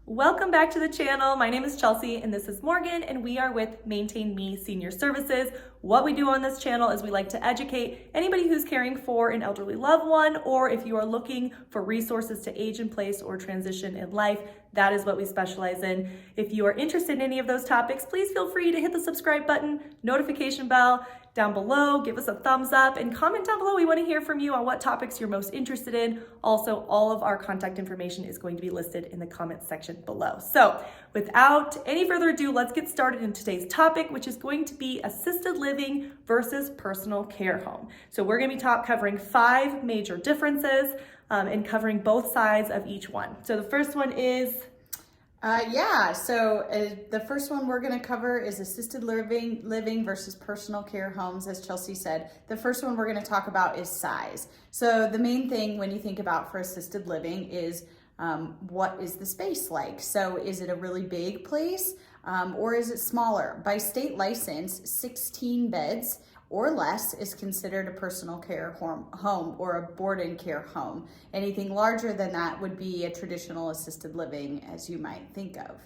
Welcome back to the channel. My name is Chelsea and this is Morgan, and we are with Maintain Me Senior Services. What we do on this channel is we like to educate anybody who's caring for an elderly loved one, or if you are looking for resources to age in place or transition in life, that is what we specialize in. If you are interested in any of those topics, please feel free to hit the subscribe button, notification bell down below, give us a thumbs up, and comment down below. We want to hear from you on what topics you're most interested in. Also, all of our contact information is going to be listed in the comment section below. So without any further ado, let's get started in today's topic, which is going to be assisted living versus personal care home. So we're going to be covering 5 major differences and covering both sides of each one. So the first one is the first one we're going to cover is assisted living versus personal care homes. As Chelsea said, the first one we're going to talk about is size. So the main thing when you think about for assisted living is what is the space like? So is it a really big place or is it smaller? By state license, 16 beds or less is considered a personal care home or a board-in care home. Anything larger than that would be a traditional assisted living, as you might think of.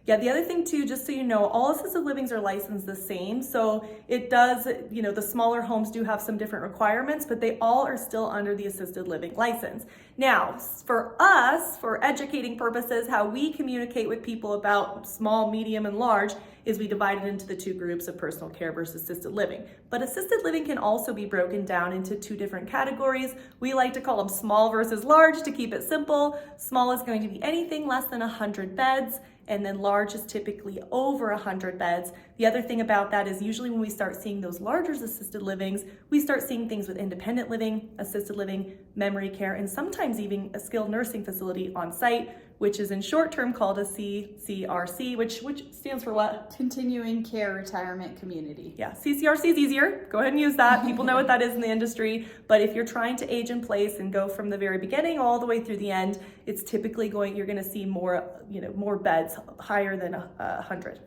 Yeah, the other thing too, just so you know, all assisted livings are licensed the same. So it does, the smaller homes do have some different requirements, but they all are still under the assisted living license. Now, for us, for educating purposes, how we communicate with people about small, medium, and large is we divide it into the 2 groups of personal care versus assisted living. But assisted living can also be broken down into 2 different categories. We like to call them small versus large to keep it simple. Small is going to be anything less than 100 beds, and then large is typically over 100 beds. The other thing about that is usually when we start seeing those larger assisted livings, we start seeing things with independent living, assisted living, memory care, and sometimes even a skilled nursing facility on site, which is in short term called a CCRC, which stands for what? Continuing Care Retirement Community. Yeah, CCRC is easier. Go ahead and use that. People know what that is in the industry. But if you're trying to age in place and go from the very beginning all the way through the end, it's typically you're going to see more beds higher than 100.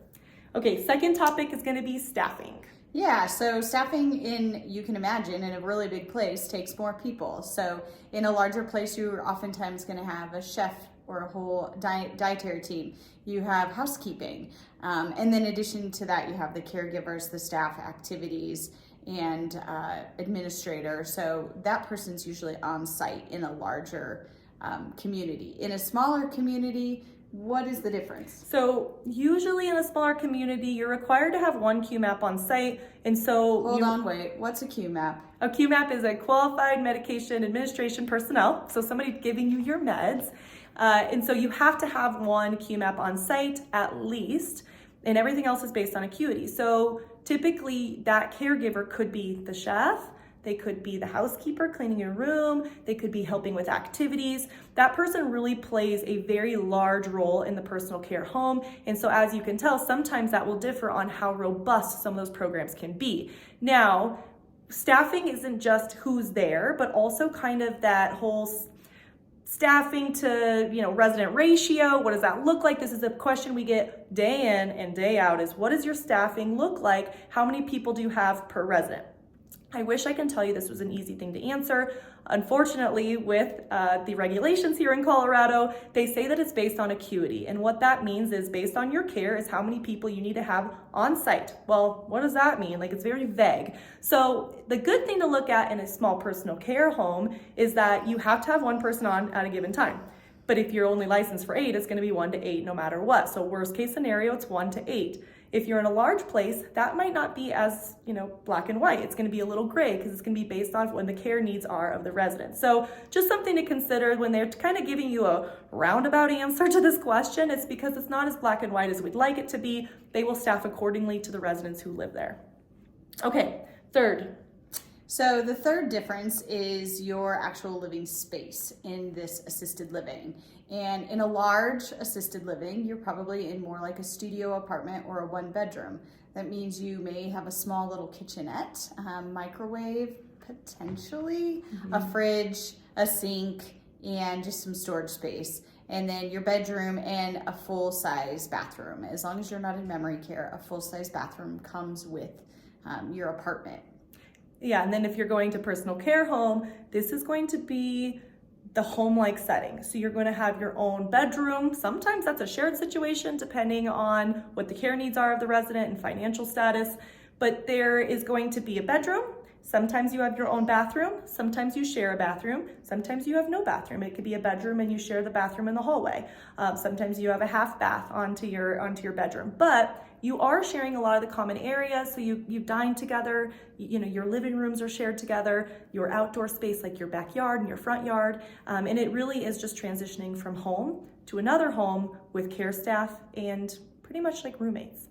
Okay, second topic is going to be staffing. Yeah, so staffing you can imagine, in a really big place takes more people. So in a larger place, you're oftentimes going to have a chef or a whole dietary team. You have housekeeping. And then in addition to that, you have the caregivers, the staff activities, and administrator. So that person's usually on site in a larger community. In a smaller community, what is the difference? So usually in a smaller community, you're required to have 1 QMAP on site. And so what's a QMAP? A QMAP is a qualified medication administration personnel. So somebody giving you your meds. And so you have to have 1 QMAP on site at least, and everything else is based on acuity. So typically that caregiver could be the chef, they could be the housekeeper cleaning your room, they could be helping with activities. That person really plays a very large role in the personal care home. And so as you can tell, sometimes that will differ on how robust some of those programs can be. Now, staffing isn't just who's there, but also kind of that whole staffing to resident ratio. What does that look like? This is a question we get day in and day out, is what does your staffing look like? How many people do you have per resident? I wish I can tell you this was an easy thing to answer. Unfortunately, with the regulations here in Colorado, they say that it's based on acuity. And what that means is based on your care is how many people you need to have on site. Well, what does that mean? It's very vague. So the good thing to look at in a small personal care home is that you have to have 1 person on at a given time. But if you're only licensed for 8, it's going to be 1 to 8 no matter what. So worst case scenario, it's 1 to 8. If you're in a large place, that might not be as, black and white. It's going to be a little gray because it's going to be based on when the care needs are of the resident. So just something to consider when they're kind of giving you a roundabout answer to this question. It's because it's not as black and white as we'd like it to be. They will staff accordingly to the residents who live there. Okay, third. So the third difference is your actual living space in this assisted living. And in a large assisted living, you're probably in more like a studio apartment or a 1-bedroom. That means you may have a small little kitchenette, microwave, potentially, a fridge, a sink, and just some storage space. And then your bedroom and a full-size bathroom. As long as you're not in memory care, a full-size bathroom comes with your apartment. Yeah, and then if you're going to personal care home, this is going to be the home-like setting. So you're going to have your own bedroom. Sometimes that's a shared situation depending on what the care needs are of the resident and financial status, but there is going to be a bedroom. Sometimes you have your own bathroom, sometimes you share a bathroom, sometimes you have no bathroom. It could be a bedroom and you share the bathroom in the hallway. Sometimes you have a half bath onto your bedroom, but you are sharing a lot of the common areas. So you dine together, your living rooms are shared together, your outdoor space like your backyard and your front yard. And it really is just transitioning from home to another home with care staff and pretty much like roommates.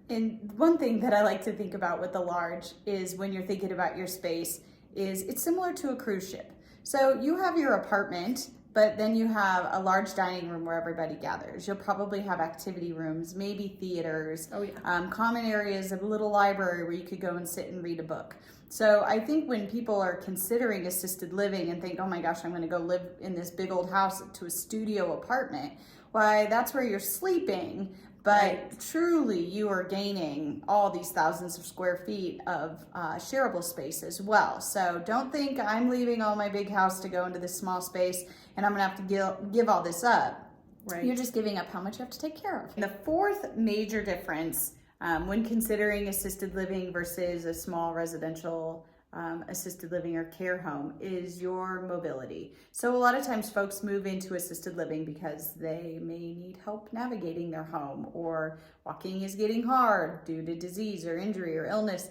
And one thing that I like to think about with the large is when you're thinking about your space is it's similar to a cruise ship. So you have your apartment, but then you have a large dining room where everybody gathers. You'll probably have activity rooms, maybe theaters, common areas, a little library where you could go and sit and read a book. So I think when people are considering assisted living and think, oh my gosh, I'm going to go live in this big old house to a studio apartment, why that's where you're sleeping. But truly, you are gaining all these thousands of square feet of shareable space as well. So don't think I'm leaving all my big house to go into this small space and I'm gonna have to give all this up. Right. You're just giving up how much you have to take care of. And the fourth major difference when considering assisted living versus a small residential assisted living or care home is your mobility. So a lot of times folks move into assisted living because they may need help navigating their home, or walking is getting hard due to disease or injury or illness.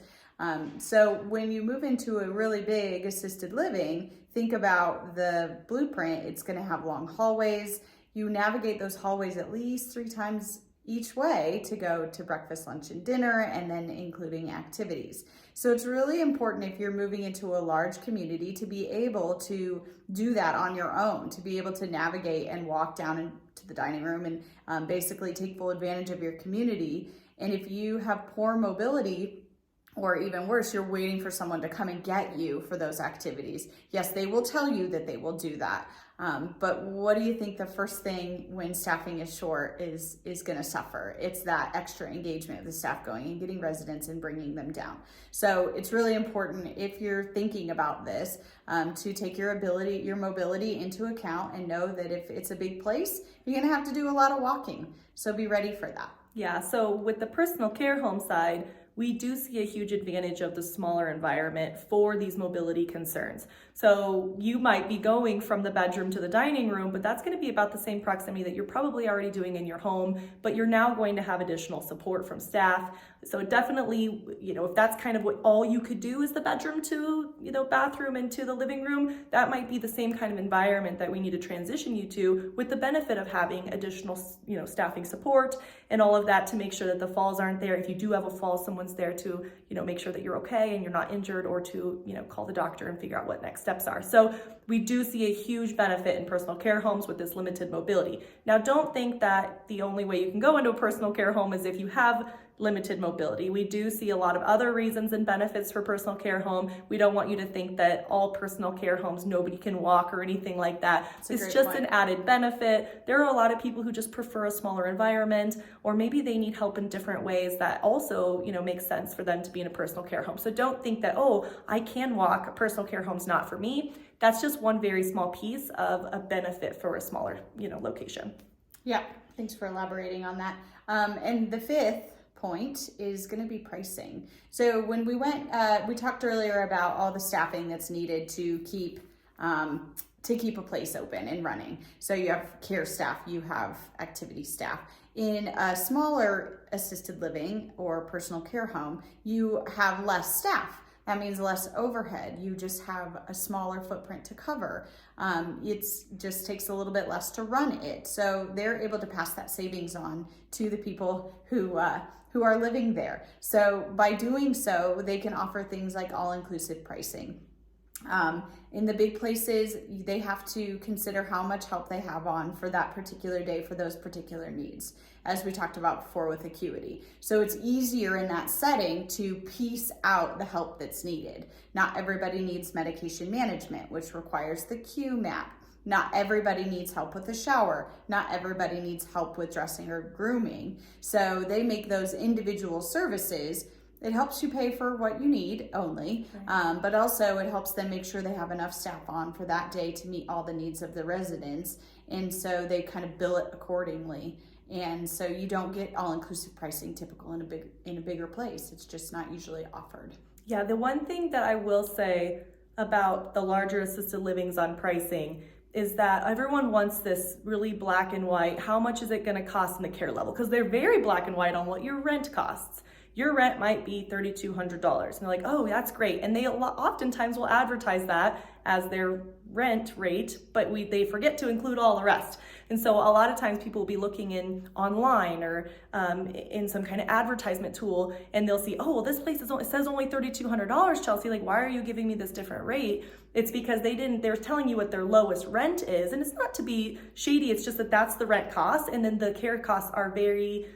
So when you move into a really big assisted living, think about the blueprint. It's going to have long hallways. You navigate those hallways at least 3 times each way to go to breakfast, lunch, and dinner, and then including activities. So it's really important if you're moving into a large community to be able to do that on your own, to be able to navigate and walk down into the dining room and basically take full advantage of your community. And if you have poor mobility, or even worse, you're waiting for someone to come and get you for those activities. Yes, they will tell you that they will do that. But what do you think the first thing when staffing is short is going to suffer? It's that extra engagement of the staff going and getting residents and bringing them down. So it's really important, if you're thinking about this, to take your mobility into account and know that if it's a big place, you're going to have to do a lot of walking. So be ready for that. Yeah, so with the personal care home side, we do see a huge advantage of the smaller environment for these mobility concerns. So you might be going from the bedroom to the dining room, but that's going to be about the same proximity that you're probably already doing in your home, but you're now going to have additional support from staff. So definitely, if that's kind of what all you could do is the bedroom to, bathroom and to the living room, that might be the same kind of environment that we need to transition you to, with the benefit of having additional, staffing support and all of that to make sure that the falls aren't there. If you do have a fall, someone's there to, make sure that you're okay and you're not injured, or to, call the doctor and figure out what next steps are. So we do see a huge benefit in personal care homes with this limited mobility. Now, don't think that the only way you can go into a personal care home is if you have limited mobility. We do see a lot of other reasons and benefits for personal care home. We don't want you to think that all personal care homes, nobody can walk or anything like that. It's just an added benefit. There are a lot of people who just prefer a smaller environment, or maybe they need help in different ways that also, makes sense for them to be in a personal care home. So don't think that, I can walk, a personal care home's not for me. That's just one very small piece of a benefit for a smaller, location. Yeah, thanks for elaborating on that. And the fifth point is going to be pricing. So when we talked earlier about all the staffing that's needed to keep a place open and running. So you have care staff, you have activity staff. In a smaller assisted living or personal care home, you have less staff. That means less overhead. You just have a smaller footprint to cover. It just takes a little bit less to run it. So they're able to pass that savings on to the people who are living there. So by doing so, they can offer things like all-inclusive pricing. In the big places, they have to consider how much help they have on for that particular day for those particular needs, as we talked about before with acuity. So it's easier in that setting to piece out the help that's needed. Not everybody needs medication management, which requires the Q map. Not everybody needs help with a shower. Not everybody needs help with dressing or grooming. So they make those individual services It helps you pay for what you need only, but also it helps them make sure they have enough staff on for that day to meet all the needs of the residents. And so they kind of bill it accordingly. And so you don't get all-inclusive pricing typical in a bigger place. It's just not usually offered. Yeah, the one thing that I will say about the larger assisted livings on pricing is that everyone wants this really black and white, how much is it going to cost in the care level? Because they're very black and white on what your rent costs. Your rent might be $3,200. And they're like, oh, that's great. And they oftentimes will advertise that as their rent rate, but they forget to include all the rest. And so a lot of times people will be looking in online or in some kind of advertisement tool, and they'll see, oh, well, this place it says only $3,200, Chelsea. Like, why are you giving me this different rate? It's because they're telling you what their lowest rent is. And it's not to be shady. It's just that that's the rent cost. And then the care costs are very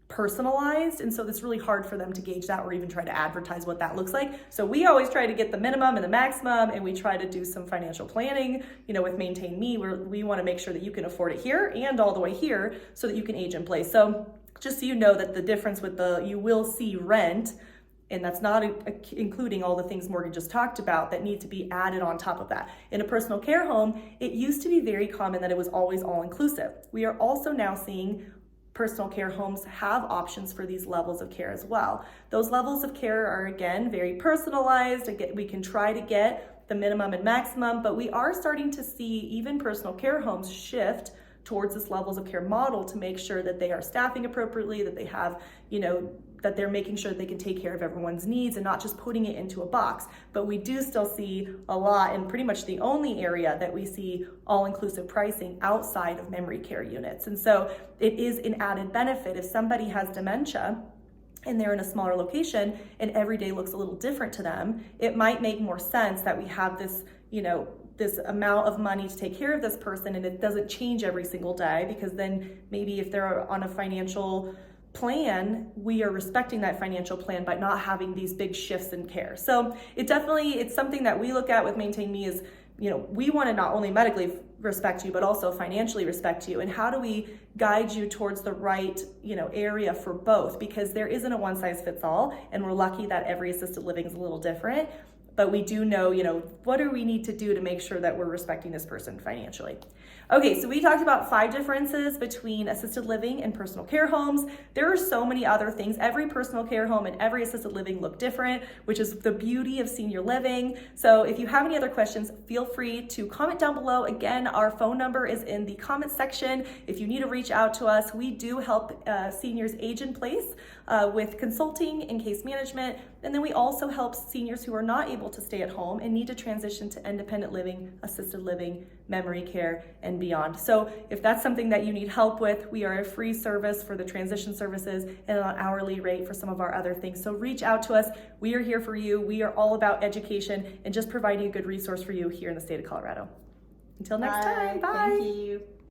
personalized, and so it's really hard for them to gauge that or even try to advertise what that looks like. So we always try to get the minimum and the maximum, and we try to do some financial planning, with Maintain Me, where we want to make sure that you can afford it here and all the way here so that you can age in place. So just so you know that the difference with you will see rent, and that's not including all the things Morgan just talked about that need to be added on top of that. In a personal care home, it used to be very common that it was always all inclusive. We are also now seeing personal care homes have options for these levels of care as well. Those levels of care are, again, very personalized. Again, we can try to get the minimum and maximum, but we are starting to see even personal care homes shift towards this levels of care model to make sure that they are staffing appropriately, that they have, that they're making sure they can take care of everyone's needs and not just putting it into a box. But we do still see a lot, and pretty much the only area that we see all-inclusive pricing outside of memory care units. And so it is an added benefit. If somebody has dementia and they're in a smaller location and every day looks a little different to them, it might make more sense that we have this, this amount of money to take care of this person, and it doesn't change every single day, because then maybe if they're on a financial plan, we are respecting that financial plan by not having these big shifts in care. So it's something that we look at with Maintain Me is, we want to not only medically respect you, but also financially respect you. And how do we guide you towards the right, area for both? Because there isn't a one size fits all, and we're lucky that every assisted living is a little different. But we do know, what do we need to do to make sure that we're respecting this person financially? Okay, so we talked about 5 differences between assisted living and personal care homes. There are so many other things. Every personal care home and every assisted living look different, which is the beauty of senior living. So if you have any other questions, feel free to comment down below. Again, our phone number is in the comment section. If you need to reach out to us, we do help seniors age in place with consulting and case management. And then we also help seniors who are not able to stay at home and need to transition to independent living, assisted living, memory care, and beyond. So if that's something that you need help with, we are a free service for the transition services and an hourly rate for some of our other things. So reach out to us. We are here for you. We are all about education and just providing a good resource for you here in the state of Colorado. Until next time, bye. Thank you.